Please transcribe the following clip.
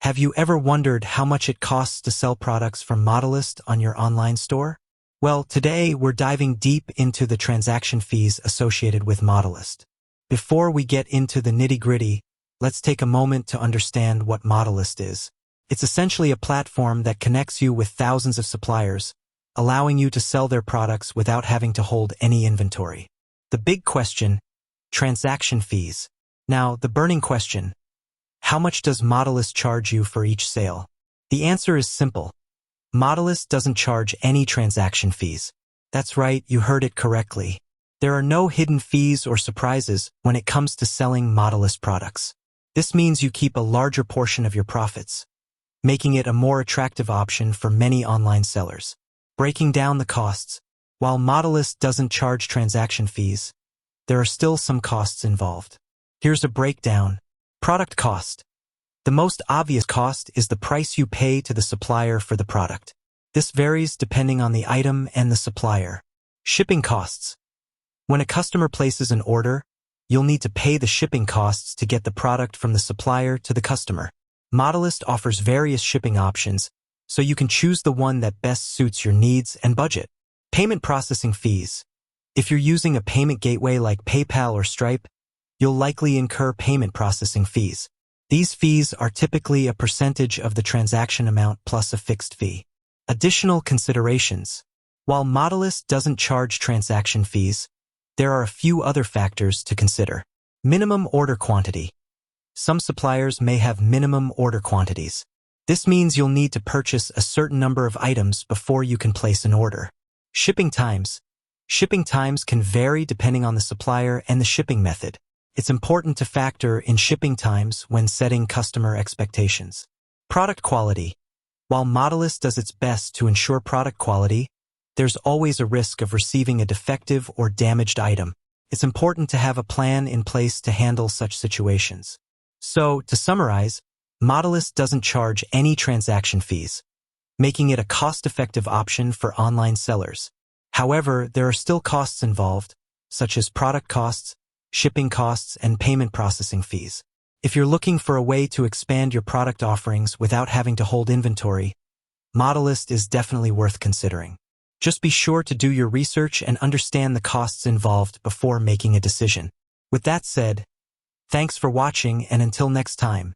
Have you ever wondered how much it costs to sell products from Modalyst on your online store? Well, today we're diving deep into the transaction fees associated with Modalyst. Before we get into the nitty-gritty, let's take a moment to understand what Modalyst is. It's essentially a platform that connects you with thousands of suppliers, allowing you to sell their products without having to hold any inventory. The big question: transaction fees. Now, the burning question: how much does Modalyst charge you for each sale? The answer is simple. Modalyst doesn't charge any transaction fees. That's right, you heard it correctly. There are no hidden fees or surprises when it comes to selling Modalyst products. This means you keep a larger portion of your profits, making it a more attractive option for many online sellers. Breaking down the costs: while Modalyst doesn't charge transaction fees, there are still some costs involved. Here's a breakdown. Product cost. The most obvious cost is the price you pay to the supplier for the product. This varies depending on the item and the supplier. Shipping costs. When a customer places an order, you'll need to pay the shipping costs to get the product from the supplier to the customer. Modalyst offers various shipping options, so you can choose the one that best suits your needs and budget. Payment processing fees. If you're using a payment gateway like PayPal or Stripe, you'll likely incur payment processing fees. These fees are typically a percentage of the transaction amount plus a fixed fee. Additional considerations. While Modalyst doesn't charge transaction fees, there are a few other factors to consider. Minimum order quantity. Some suppliers may have minimum order quantities. This means you'll need to purchase a certain number of items before you can place an order. Shipping times. Shipping times can vary depending on the supplier and the shipping method. It's important to factor in shipping times when setting customer expectations. Product quality. While Modalyst does its best to ensure product quality, there's always a risk of receiving a defective or damaged item. It's important to have a plan in place to handle such situations. So, to summarize, Modalyst doesn't charge any transaction fees, making it a cost-effective option for online sellers. However, there are still costs involved, such as product costs, shipping costs, and payment processing fees. If you're looking for a way to expand your product offerings without having to hold inventory, Modalyst is definitely worth considering. Just be sure to do your research and understand the costs involved before making a decision. With that said, thanks for watching, and until next time.